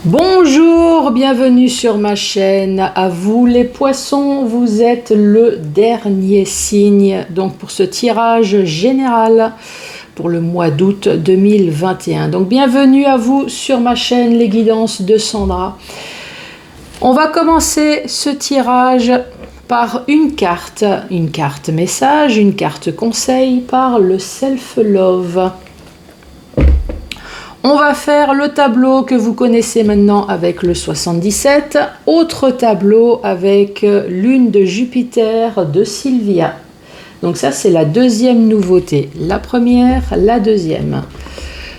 Bonjour, bienvenue sur ma chaîne. À vous les poissons, vous êtes le dernier signe donc pour ce tirage général pour le mois d'août 2021. Donc bienvenue à vous sur ma chaîne Les Guidances de Sandra. On va commencer ce tirage par une carte message, une carte conseil par le self-love. On va faire le tableau que vous connaissez maintenant avec le 77, autre tableau avec lune de Jupiter de Sylvia. Donc ça c'est la deuxième nouveauté, la première, la deuxième.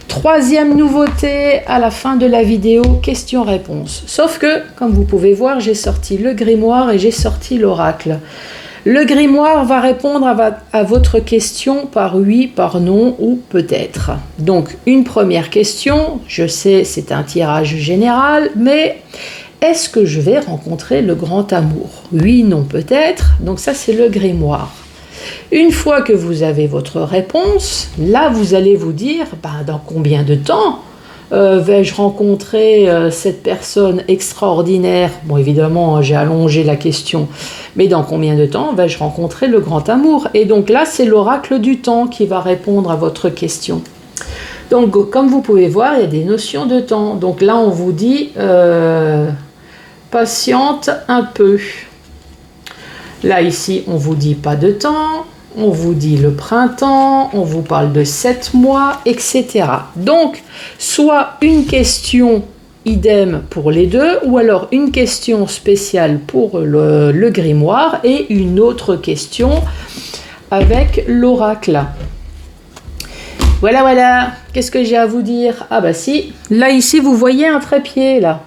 Troisième nouveauté à la fin de la vidéo, question-réponse. Sauf que, comme vous pouvez voir, j'ai sorti le grimoire et j'ai sorti l'oracle. Le grimoire va répondre à votre question par oui, par non ou peut-être. Donc, une première question, je sais c'est un tirage général, mais est-ce que je vais rencontrer le grand amour? Oui, non, peut-être. Donc ça, c'est le grimoire. Une fois que vous avez votre réponse, là, vous allez vous dire, dans combien de temps vais-je rencontrer cette personne extraordinaire? Bon, évidemment, j'ai allongé la question, mais dans combien de temps vais-je rencontrer le grand amour? Et donc là, c'est l'oracle du temps qui va répondre à votre question. Donc, comme vous pouvez voir, il y a des notions de temps. Donc là, on vous dit patiente un peu. Là, ici, on vous dit pas de temps. On vous dit le printemps, on vous parle de 7 mois, etc. Donc, soit une question idem pour les deux, ou alors une question spéciale pour le grimoire et une autre question avec l'oracle. Voilà, qu'est-ce que j'ai à vous dire? Ah bah si, là ici vous voyez un trépied là.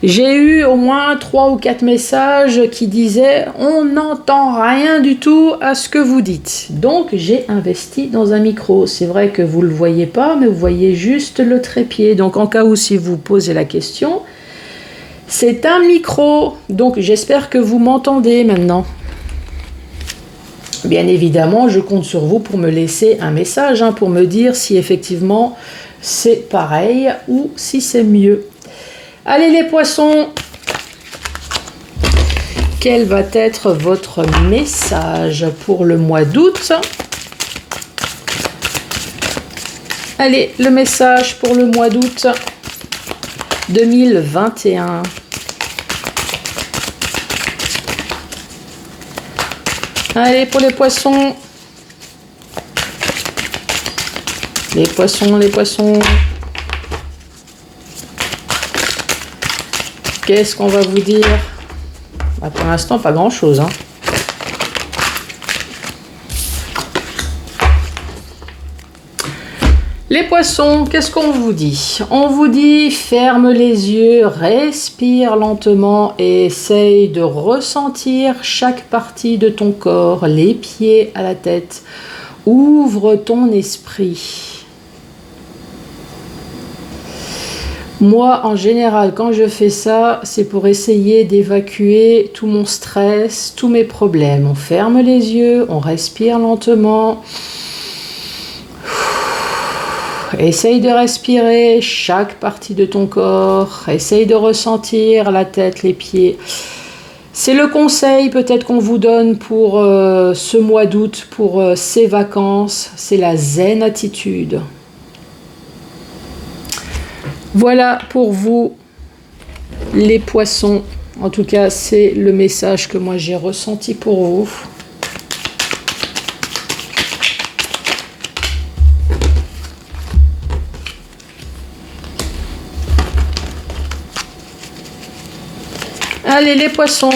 J'ai eu au moins 3 ou 4 messages qui disaient « On n'entend rien du tout à ce que vous dites ». Donc, j'ai investi dans un micro. C'est vrai que vous ne le voyez pas, mais vous voyez juste le trépied. Donc, en cas où si vous posez la question, c'est un micro. Donc, j'espère que vous m'entendez maintenant. Bien évidemment, je compte sur vous pour me laisser un message, pour me dire si effectivement c'est pareil ou si c'est mieux. Allez les poissons, quel va être votre message pour le mois d'août? Allez, le message pour le mois d'août 2021. Allez, pour les poissons. Les poissons. Qu'est-ce qu'on va vous dire? Pour l'instant, pas grand-chose. Les poissons, qu'est-ce qu'on vous dit? On vous dit ferme les yeux, respire lentement et essaye de ressentir chaque partie de ton corps, les pieds à la tête. Ouvre ton esprit. Moi, en général, quand je fais ça, c'est pour essayer d'évacuer tout mon stress, tous mes problèmes. On ferme les yeux, on respire lentement. Essaye de respirer chaque partie de ton corps. Essaye de ressentir la tête, les pieds. C'est le conseil peut-être qu'on vous donne pour ce mois d'août, pour ces vacances. C'est la zen attitude. Voilà pour vous les poissons. En tout cas, c'est le message que moi j'ai ressenti pour vous. Allez les poissons.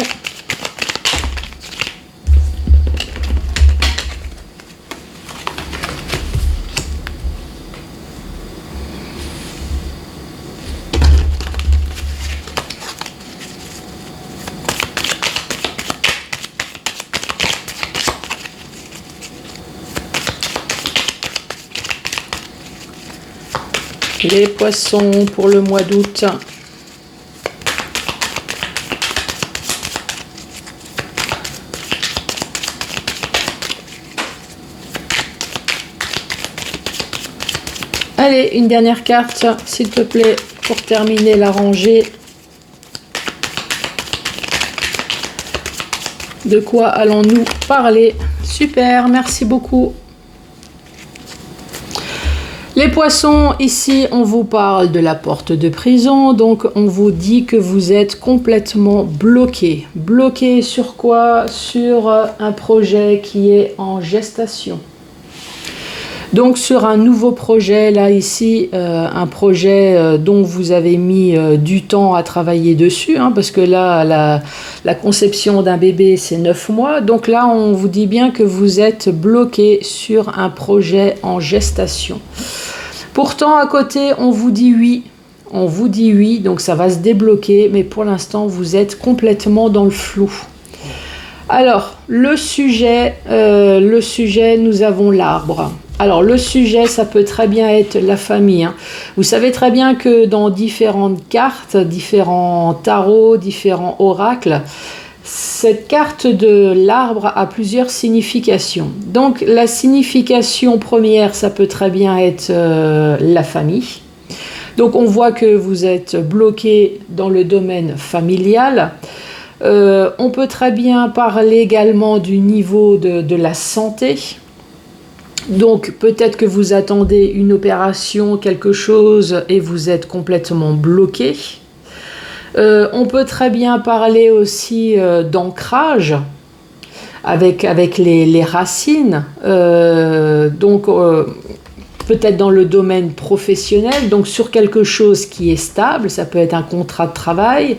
Les poissons pour le mois d'août. Allez, une dernière carte, s'il te plaît, pour terminer la rangée. De quoi allons-nous parler? Super, merci beaucoup. Les poissons, ici on vous parle de la porte de prison, donc on vous dit que vous êtes complètement bloqué. Bloqué sur quoi? Sur un projet qui est en gestation. Donc sur un nouveau projet, là ici, un projet dont vous avez mis du temps à travailler dessus, hein, parce que là, la conception d'un bébé, c'est 9 mois. Donc là, on vous dit bien que vous êtes bloqué sur un projet en gestation. Pourtant, à côté, on vous dit oui. On vous dit oui, donc ça va se débloquer, mais pour l'instant, vous êtes complètement dans le flou. Alors, le sujet, nous avons l'arbre. Alors, le sujet, ça peut très bien être la famille, hein. Vous savez très bien que dans différentes cartes, différents tarots, différents oracles, cette carte de l'arbre a plusieurs significations. Donc, la signification première, ça peut très bien être la famille. Donc, on voit que vous êtes bloqué dans le domaine familial. On peut très bien parler également du niveau de la santé. Donc peut-être que vous attendez une opération, quelque chose, et vous êtes complètement bloqué. On peut très bien parler aussi d'ancrage avec les racines. Peut-être dans le domaine professionnel, donc sur quelque chose qui est stable, ça peut être un contrat de travail,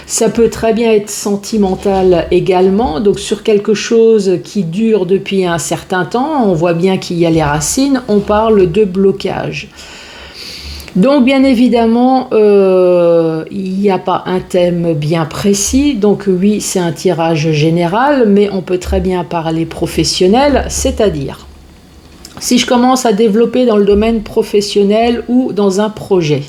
ça peut très bien être sentimental également, donc sur quelque chose qui dure depuis un certain temps, on voit bien qu'il y a les racines, on parle de blocage. Donc bien évidemment, il n'y a pas un thème bien précis, donc oui, c'est un tirage général, mais on peut très bien parler professionnel, c'est-à-dire si je commence à développer dans le domaine professionnel ou dans un projet,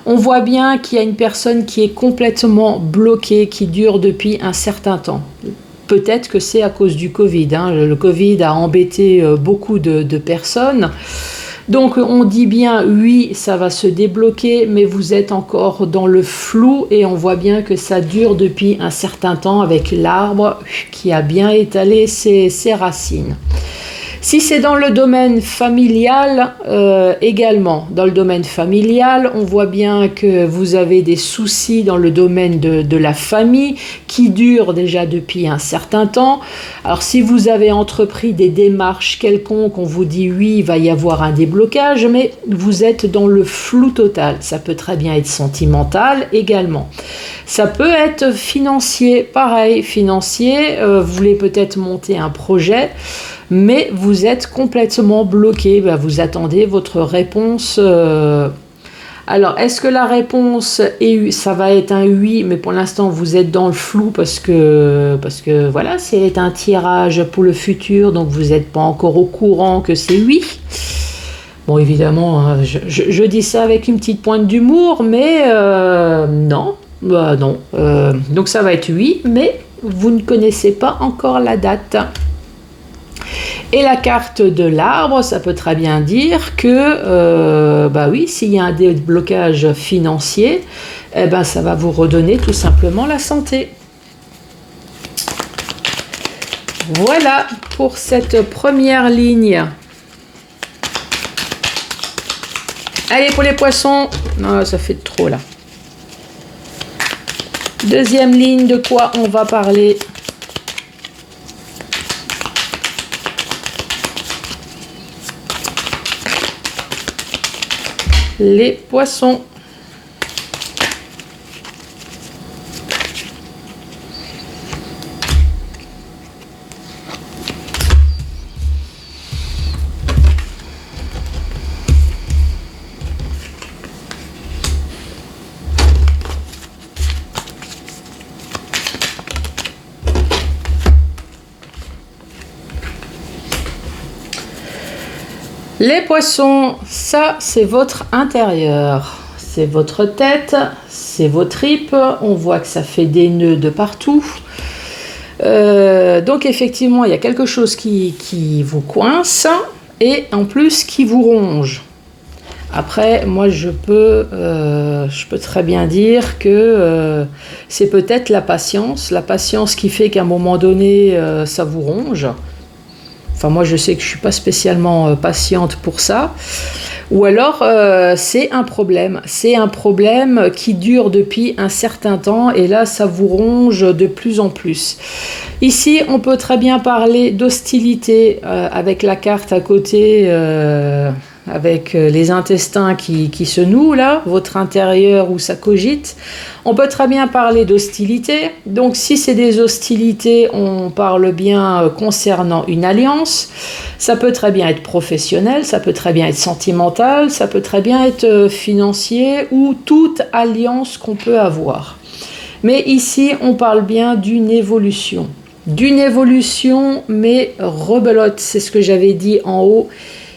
on voit bien qu'il y a une personne qui est complètement bloquée, qui dure depuis un certain temps. Peut-être que c'est à cause du Covid, hein. Le Covid a embêté beaucoup de personnes. Donc on dit bien oui, ça va se débloquer, mais vous êtes encore dans le flou et on voit bien que ça dure depuis un certain temps avec l'arbre qui a bien étalé ses racines. Si c'est dans le domaine familial, également, dans le domaine familial, on voit bien que vous avez des soucis dans le domaine de la famille qui durent déjà depuis un certain temps. Alors si vous avez entrepris des démarches quelconques, on vous dit oui, il va y avoir un déblocage, mais vous êtes dans le flou total. Ça peut très bien être sentimental également. Ça peut être financier, pareil, financier, vous voulez peut-être monter un projet, mais vous êtes complètement bloqué, vous attendez votre réponse. Alors, est-ce que la réponse ça va être un oui, mais pour l'instant vous êtes dans le flou parce que voilà, c'est un tirage pour le futur, donc vous n'êtes pas encore au courant que c'est oui. Bon, évidemment, hein, je dis ça avec une petite pointe d'humour, mais non. Non. Donc ça va être oui, mais vous ne connaissez pas encore la date. Et la carte de l'arbre, ça peut très bien dire que, oui, s'il y a un déblocage financier, ça va vous redonner tout simplement la santé. Voilà pour cette première ligne. Allez, pour les poissons, non, ça fait trop là. Deuxième ligne, de quoi on va parler? Les poissons. Les poissons, ça c'est votre intérieur, c'est votre tête, c'est vos tripes, on voit que ça fait des nœuds de partout. Donc effectivement, il y a quelque chose qui vous coince et en plus qui vous ronge. Après, moi, je peux très bien dire que c'est peut-être la patience qui fait qu'à un moment donné, ça vous ronge. Enfin, moi, je sais que je ne suis pas spécialement patiente pour ça. Ou alors, c'est un problème qui dure depuis un certain temps et là, ça vous ronge de plus en plus. Ici, on peut très bien parler d'hostilité avec la carte à côté, avec les intestins qui se nouent là, votre intérieur où ça cogite. On peut très bien parler d'hostilité. Donc si c'est des hostilités, on parle bien concernant une alliance. Ça peut très bien être professionnel, ça peut très bien être sentimental, ça peut très bien être financier ou toute alliance qu'on peut avoir. Mais ici, on parle bien d'une évolution. D'une évolution, mais rebelote, c'est ce que j'avais dit en haut.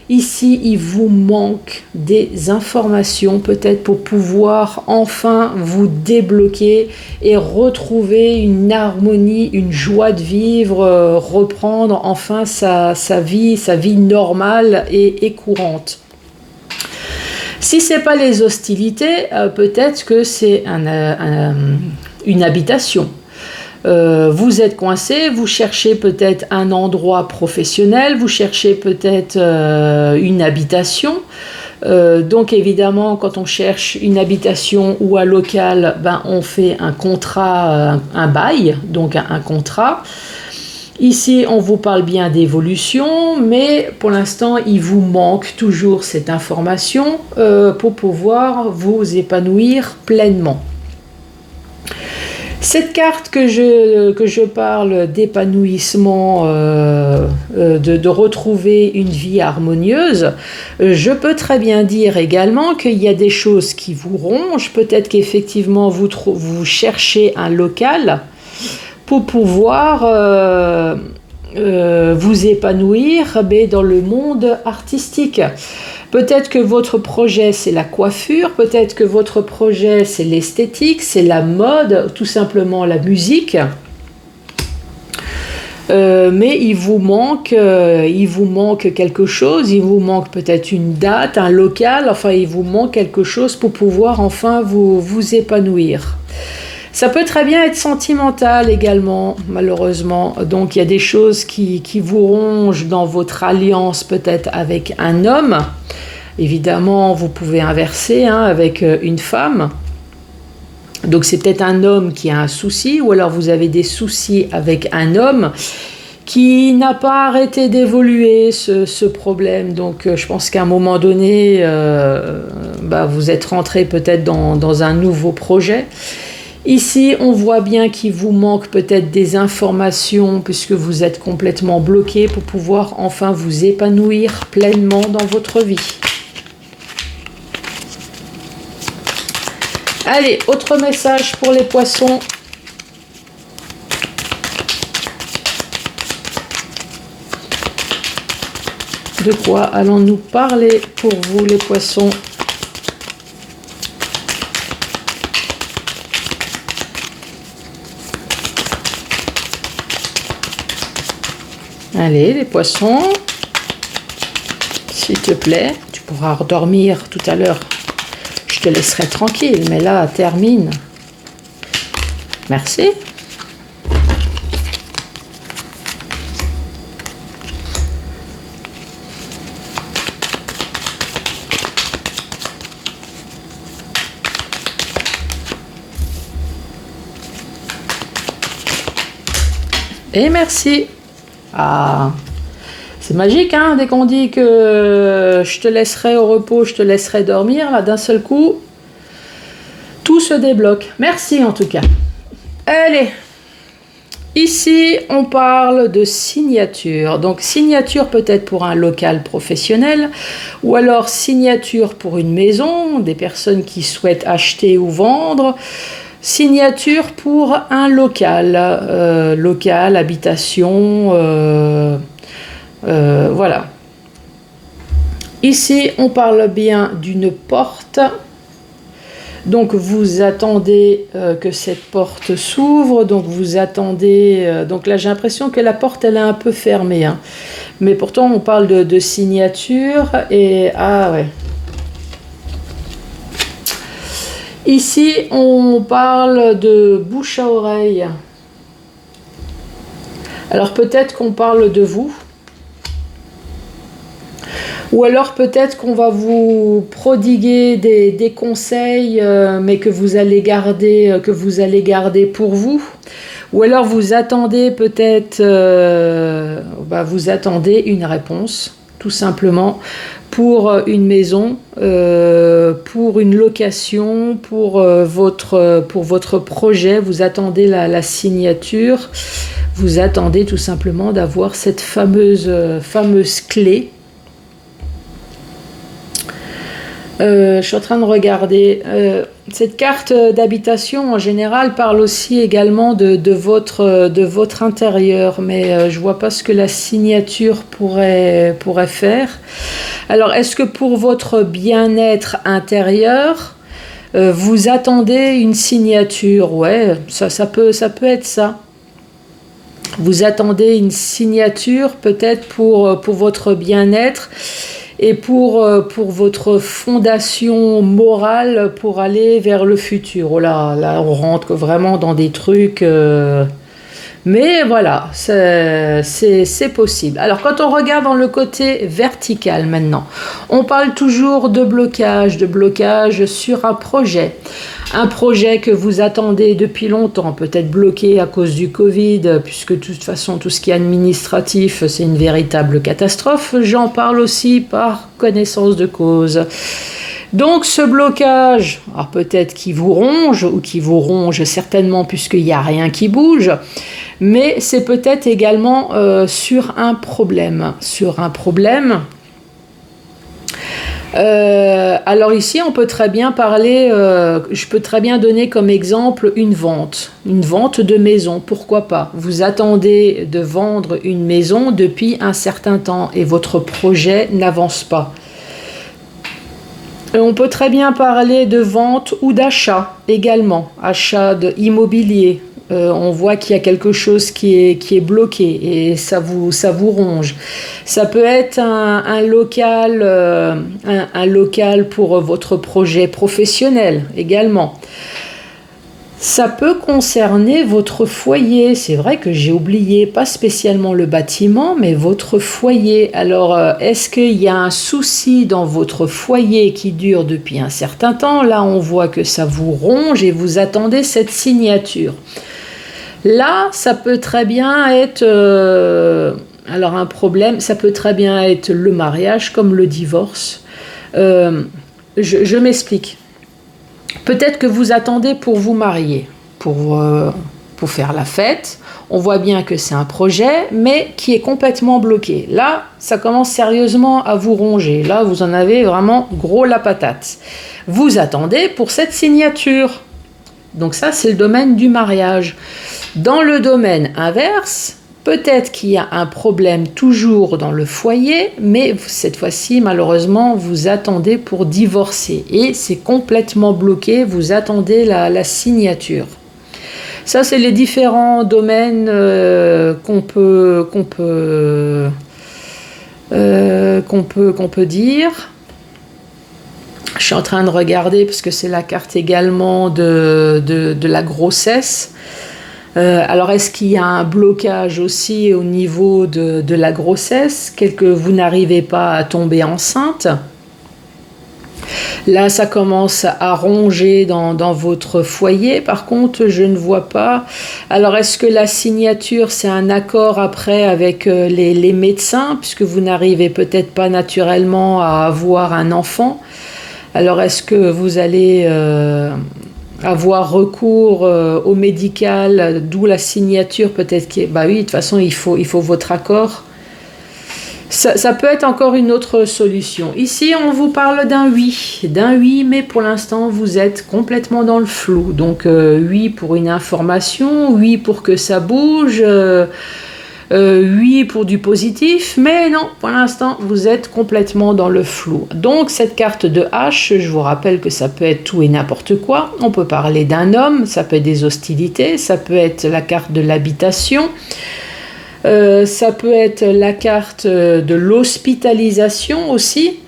Ici, il vous manque des informations peut-être pour pouvoir enfin vous débloquer et retrouver une harmonie, une joie de vivre, reprendre enfin sa vie normale et courante. Si ce n'est pas les hostilités, peut-être que c'est une habitation. Vous êtes coincé, vous cherchez peut-être un endroit professionnel, vous cherchez peut-être une habitation. Donc évidemment, quand on cherche une habitation ou un local, on fait un contrat, un bail, donc un contrat. Ici, on vous parle bien d'évolution, mais pour l'instant, il vous manque toujours cette information pour pouvoir vous épanouir pleinement. Cette carte que je parle d'épanouissement, de retrouver une vie harmonieuse, je peux très bien dire également qu'il y a des choses qui vous rongent. Peut-être qu'effectivement vous cherchez un local pour pouvoir vous épanouir dans le monde artistique. Peut-être que votre projet c'est la coiffure, peut-être que votre projet c'est l'esthétique, c'est la mode, tout simplement la musique. Mais il vous manque quelque chose, il vous manque peut-être une date, un local, enfin il vous manque quelque chose pour pouvoir enfin vous épanouir. Ça peut très bien être sentimental également, malheureusement. Donc il y a des choses qui vous rongent dans votre alliance peut-être avec un homme. Évidemment, vous pouvez inverser avec une femme. Donc c'est peut-être un homme qui a un souci, ou alors vous avez des soucis avec un homme qui n'a pas arrêté d'évoluer ce problème. Donc je pense qu'à un moment donné, vous êtes rentré peut-être dans un nouveau projet. Ici, on voit bien qu'il vous manque peut-être des informations puisque vous êtes complètement bloqué pour pouvoir enfin vous épanouir pleinement dans votre vie. Allez, autre message pour les poissons. De quoi allons-nous parler pour vous les poissons ? Allez, les poissons, s'il te plaît, tu pourras redormir tout à l'heure. Je te laisserai tranquille, mais là, termine. Merci. Et merci. Ah, c'est magique, dès qu'on dit que je te laisserai au repos, je te laisserai dormir, là, d'un seul coup, tout se débloque. Merci en tout cas. Allez, ici, on parle de signature. Donc, signature peut-être pour un local professionnel, ou alors signature pour une maison, des personnes qui souhaitent acheter ou vendre. Signature pour un local, habitation, voilà. Ici, on parle bien d'une porte. Donc, vous attendez que cette porte s'ouvre. Donc, vous attendez... donc là, j'ai l'impression que la porte, elle est un peu fermée. Mais pourtant, on parle de signature. Et... ah ouais. Ici, on parle de bouche à oreille. Alors peut-être qu'on parle de vous. Ou alors peut-être qu'on va vous prodiguer des conseils, mais que vous allez garder pour vous. Ou alors vous attendez peut-être, vous attendez une réponse, tout simplement, pour une maison, pour une location, pour votre projet. Vous attendez la signature. Vous attendez tout simplement d'avoir cette fameuse clé. Je suis en train de regarder. Cette carte d'habitation en général parle aussi également de votre intérieur, mais je vois pas ce que la signature pourrait faire. Alors, est-ce que pour votre bien-être intérieur, vous attendez une signature? Ouais, ça peut être ça. Vous attendez une signature peut-être pour votre bien-être et pour votre fondation morale pour aller vers le futur. Oh là, on rentre vraiment dans des trucs... Mais voilà, c'est possible. Alors quand on regarde dans le côté vertical maintenant, on parle toujours de blocage sur un projet. Un projet que vous attendez depuis longtemps, peut-être bloqué à cause du Covid, puisque de toute façon tout ce qui est administratif, c'est une véritable catastrophe. J'en parle aussi par connaissance de cause. Donc ce blocage, alors peut-être qu'il vous ronge, ou qui vous ronge certainement puisqu'il n'y a rien qui bouge, mais c'est peut-être également sur un problème. Alors ici, on peut très bien parler, je peux très bien donner comme exemple une vente de maison, pourquoi pas. Vous attendez de vendre une maison depuis un certain temps et votre projet n'avance pas. On peut très bien parler de vente ou d'achat également, achat immobilier. On voit qu'il y a quelque chose qui est bloqué et ça vous ronge. Ça peut être un local pour votre projet professionnel également. Ça peut concerner votre foyer. C'est vrai que j'ai oublié, pas spécialement le bâtiment, mais votre foyer. Alors, est-ce qu'il y a un souci dans votre foyer qui dure depuis un certain temps? Là, on voit que ça vous ronge et vous attendez cette signature. Là, ça peut très bien être... alors, un problème, ça peut très bien être le mariage comme le divorce. Je m'explique. Peut-être que vous attendez pour vous marier, pour faire la fête. On voit bien que c'est un projet, mais qui est complètement bloqué. Là, ça commence sérieusement à vous ronger. Là, vous en avez vraiment gros la patate. Vous attendez pour cette signature. Donc ça, c'est le domaine du mariage. Dans le domaine inverse, peut-être qu'il y a un problème toujours dans le foyer, mais cette fois-ci, malheureusement, vous attendez pour divorcer et c'est complètement bloqué, vous attendez la signature. Ça, c'est les différents domaines qu'on peut dire. Je suis en train de regarder parce que c'est la carte également de la grossesse. Alors, est-ce qu'il y a un blocage aussi au niveau de la grossesse, que vous n'arrivez pas à tomber enceinte? Là, ça commence à ronger dans votre foyer. Par contre, je ne vois pas. Alors, est-ce que la signature, c'est un accord après avec les médecins, puisque vous n'arrivez peut-être pas naturellement à avoir un enfant? Alors, est-ce que vous allez... avoir recours au médical, d'où la signature peut-être que... Bah oui, de toute façon, il faut votre accord. Ça peut être encore une autre solution. Ici, on vous parle d'un oui, mais pour l'instant, vous êtes complètement dans le flou. Donc, oui pour une information, oui pour que ça bouge... oui pour du positif, mais non, pour l'instant, vous êtes complètement dans le flou. Donc, cette carte de hache, je vous rappelle que ça peut être tout et n'importe quoi. On peut parler d'un homme, ça peut être des hostilités, ça peut être la carte de l'habitation, ça peut être la carte de l'hospitalisation aussi.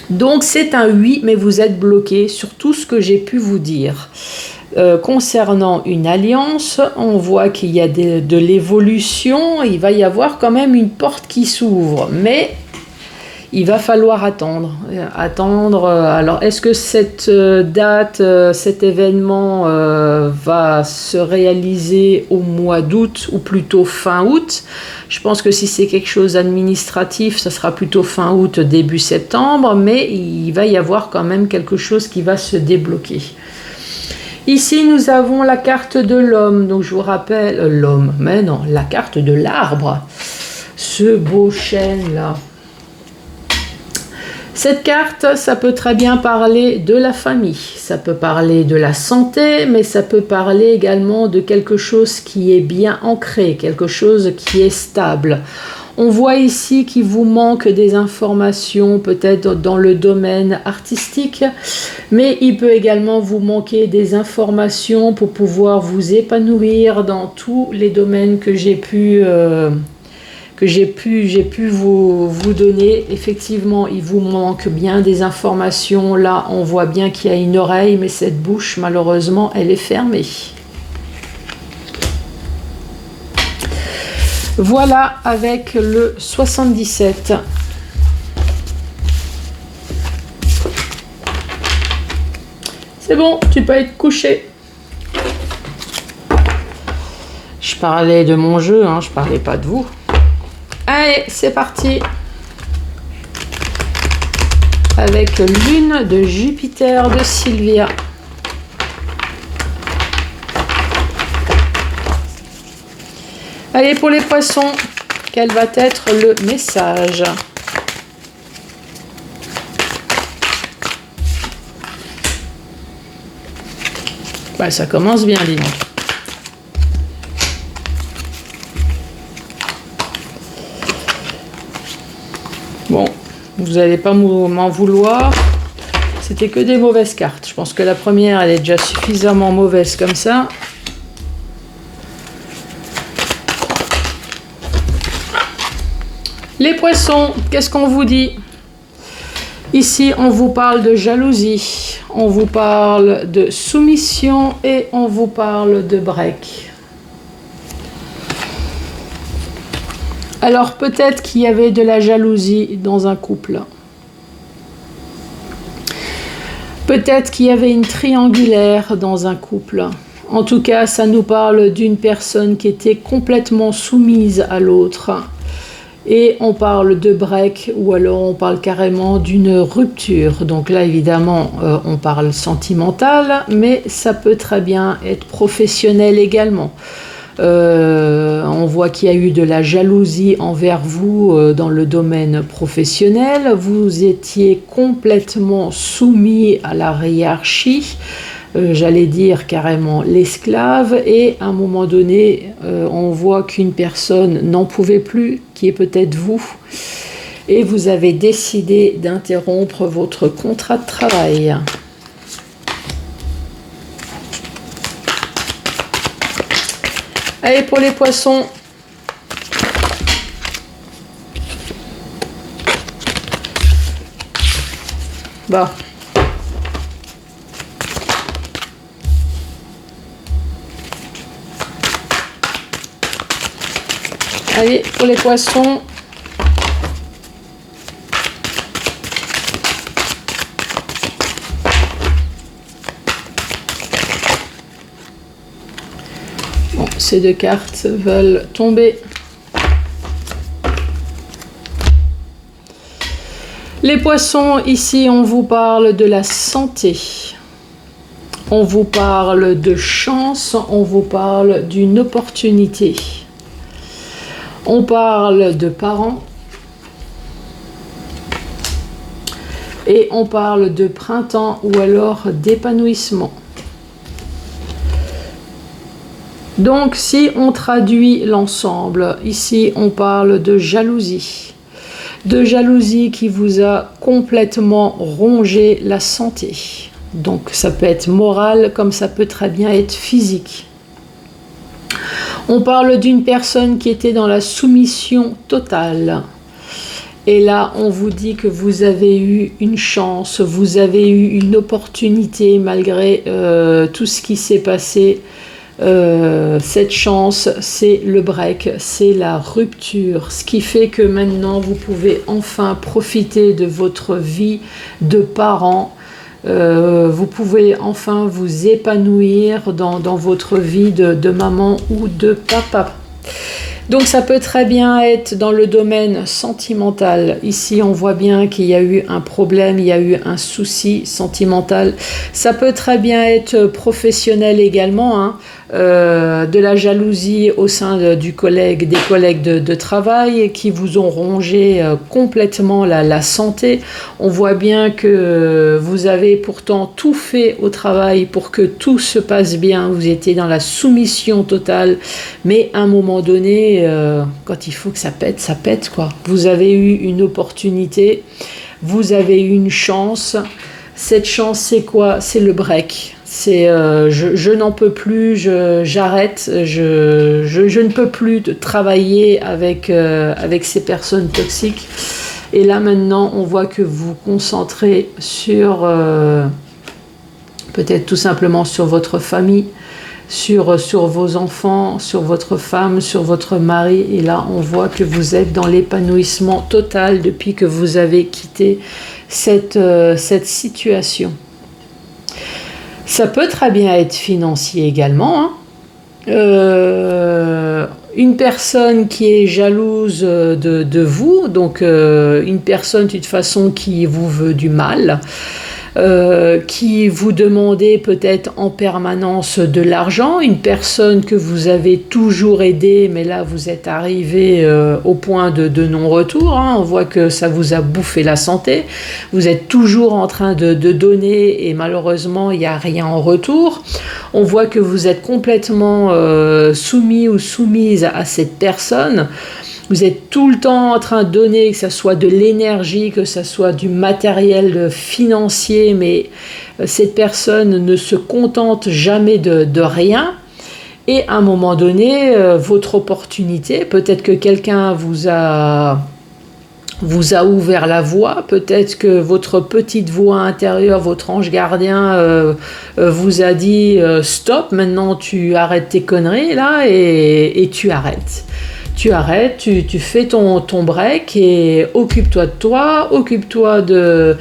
Donc c'est un oui, mais vous êtes bloqué sur tout ce que j'ai pu vous dire. Concernant une alliance, on voit qu'il y a de l'évolution, il va y avoir quand même une porte qui s'ouvre, mais il va falloir attendre. Alors, est-ce que cette date, cet événement va se réaliser au mois d'août ou plutôt fin août? Je pense que si c'est quelque chose d'administratif, ça sera plutôt fin août, début septembre, mais il va y avoir quand même quelque chose qui va se débloquer. Ici, nous avons la carte de l'homme. Donc, je vous rappelle, l'homme, mais non, la carte de l'arbre. Ce beau chêne là. Cette carte, ça peut très bien parler de la famille, ça peut parler de la santé, mais ça peut parler également de quelque chose qui est bien ancré, quelque chose qui est stable. On voit ici qu'il vous manque des informations, peut-être dans le domaine artistique, mais il peut également vous manquer des informations pour pouvoir vous épanouir dans tous les domaines que j'ai pu vous donner. Effectivement, il vous manque bien des informations. Là, on voit bien qu'il y a une oreille, mais cette bouche, malheureusement, elle est fermée. Voilà avec le 77. C'est bon, tu peux être couché. Je parlais de mon jeu, hein, je parlais pas de vous. Allez, c'est parti. Avec lune de Jupiter de Sylvia. Allez, pour les poissons, quel va être le message? Bah, ça commence bien, dis donc. Bon, vous n'allez pas m'en vouloir. C'était que des mauvaises cartes. Je pense que la première, elle est déjà suffisamment mauvaise comme ça. Les poissons, qu'est-ce qu'on vous dit? Ici, on vous parle de jalousie, on vous parle de soumission et on vous parle de break. Alors, peut-être qu'il y avait de la jalousie dans un couple. Peut-être qu'il y avait une triangulaire dans un couple. En tout cas, ça nous parle d'une personne qui était complètement soumise à l'autre. Et on parle de break ou alors on parle carrément d'une rupture. Donc là, évidemment, on parle sentimental, mais ça peut très bien être professionnel également. On voit qu'il y a eu de la jalousie envers vous dans le domaine professionnel. Vous étiez complètement soumis à la hiérarchie. J'allais dire carrément l'esclave, et à un moment donné, on voit qu'une personne n'en pouvait plus, qui est peut-être vous, et vous avez décidé d'interrompre votre contrat de travail. Allez, pour les poissons. Bon. Allez, pour les poissons. Bon, ces deux cartes veulent tomber. Les poissons, ici, on vous parle de la santé. On vous parle de chance, on vous parle d'une opportunité. On parle de parents et on parle de printemps ou alors d'épanouissement. Donc si on traduit l'ensemble, ici on parle de jalousie qui vous a complètement rongé la santé. Donc ça peut être moral comme ça peut très bien être physique. On parle d'une personne qui était dans la soumission totale. Et là, on vous dit que vous avez eu une chance, vous avez eu une opportunité malgré tout ce qui s'est passé. Cette chance, c'est le break, c'est la rupture, ce qui fait que maintenant vous pouvez enfin profiter de votre vie de parent. Vous pouvez enfin vous épanouir dans votre vie de maman ou de papa. Donc ça peut très bien être dans le domaine sentimental. Ici, on voit bien qu'il y a eu un problème, il y a eu un souci sentimental. Ça peut très bien être professionnel également, hein. De la jalousie au sein des collègues de travail qui vous ont rongé complètement la santé. On voit bien que vous avez pourtant tout fait au travail pour que tout se passe bien. Vous étiez dans la soumission totale, mais à un moment donné, quand il faut que ça pète quoi. Vous avez eu une opportunité, vous avez eu une chance. Cette chance, c'est quoi? C'est le break. C'est je n'en peux plus, j'arrête, je ne peux plus travailler avec ces personnes toxiques. Et là maintenant, on voit que vous vous concentrez sur peut-être tout simplement sur votre famille, sur vos enfants, sur votre femme, sur votre mari. Et là, on voit que vous êtes dans l'épanouissement total depuis que vous avez quitté cette situation. Ça peut très bien être financier également, hein. Une personne qui est jalouse de vous, donc une personne de toute façon qui vous veut du mal, qui vous demandez peut-être en permanence de l'argent, une personne que vous avez toujours aidé, mais là vous êtes arrivé au point de non-retour, hein. On voit que ça vous a bouffé la santé, vous êtes toujours en train de donner et malheureusement il n'y a rien en retour. On voit que vous êtes complètement soumis ou soumise à cette personne. Vous êtes tout le temps en train de donner, que ce soit de l'énergie, que ce soit du matériel financier, mais cette personne ne se contente jamais de rien. Et à un moment donné, votre opportunité, peut-être que quelqu'un vous a ouvert la voie, peut-être que votre petite voix intérieure, votre ange gardien vous a dit stop, maintenant tu arrêtes tes conneries là et tu arrêtes. Tu arrêtes, tu fais ton break et occupe-toi de toi, occupe-toi de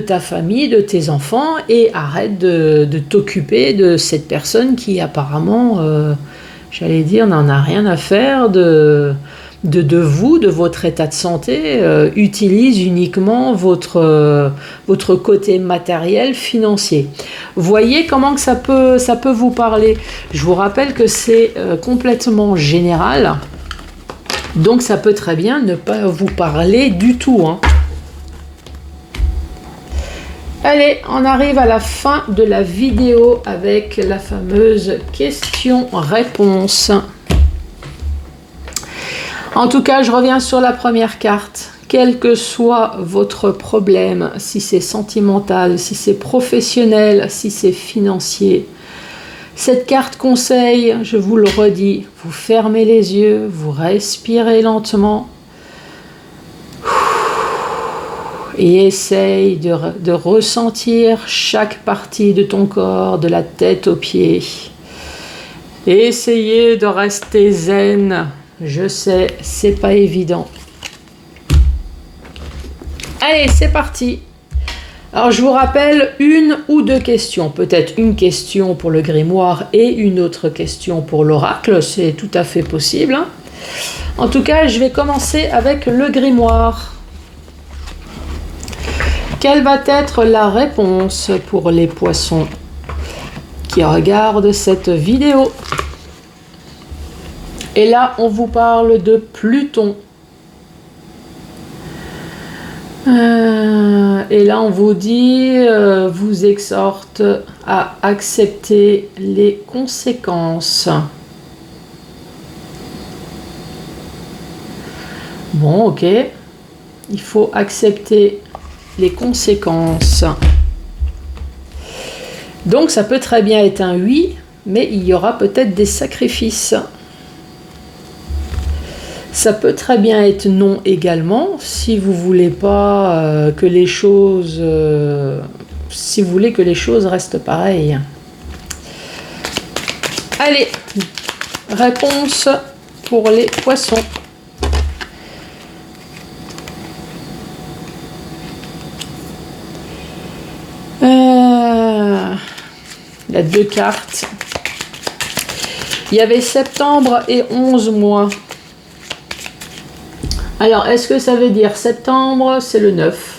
ta famille, de tes enfants et arrête de t'occuper de cette personne qui apparemment, j'allais dire, n'en a rien à faire de vous, de votre état de santé, utilise uniquement votre côté matériel, financier. Voyez comment que ça peut vous parler. Je vous rappelle que c'est complètement général. Donc ça peut très bien ne pas vous parler du tout, hein. Allez, on arrive à la fin de la vidéo avec la fameuse question-réponse. En tout cas, je reviens sur la première carte. Quel que soit votre problème, si c'est sentimental, si c'est professionnel, si c'est financier, cette carte conseille, je vous le redis, vous fermez les yeux, vous respirez lentement et essaye de ressentir chaque partie de ton corps, de la tête aux pieds. Et essayez de rester zen. Je sais, c'est pas évident. Allez, c'est parti. Alors je vous rappelle une ou deux questions, peut-être une question pour le grimoire et une autre question pour l'oracle, c'est tout à fait possible, hein. En tout cas, je vais commencer avec le grimoire. Quelle va être la réponse pour les poissons qui regardent cette vidéo? Et là, on vous parle de Pluton. Et là, on vous dit, vous exhorte à accepter les conséquences. Bon, ok. Il faut accepter les conséquences. Donc, ça peut très bien être un oui, mais il y aura peut-être des sacrifices. Ça peut très bien être non également, si vous voulez pas que les choses... si vous voulez que les choses restent pareilles. Allez, réponse pour les poissons. Il y a 2 cartes. Il y avait septembre et 11 mois. Alors, est-ce que ça veut dire septembre, c'est le 9?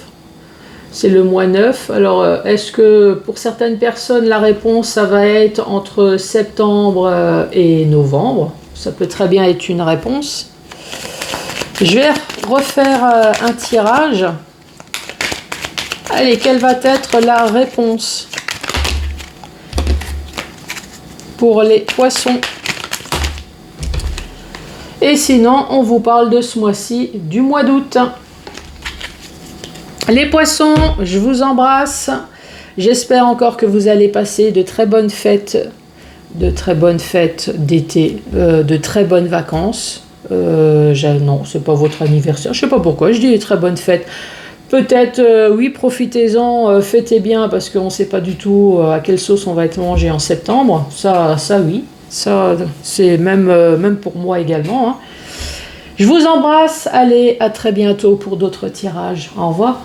C'est le mois 9. Alors, est-ce que pour certaines personnes, la réponse, ça va être entre septembre et novembre? Ça peut très bien être une réponse. Je vais refaire un tirage. Allez, quelle va être la réponse pour les poissons? Et sinon, on vous parle de ce mois-ci, du mois d'août. Les poissons, je vous embrasse. J'espère encore que vous allez passer de très bonnes fêtes d'été, de très bonnes vacances. Non, c'est pas votre anniversaire. Je sais pas pourquoi je dis très bonnes fêtes. Peut-être, oui, profitez-en, fêtez bien, parce qu'on ne sait pas du tout à quelle sauce on va être mangé en septembre. Ça oui. Ça, c'est même pour moi également. Hein. Je vous embrasse. Allez, à très bientôt pour d'autres tirages. Au revoir.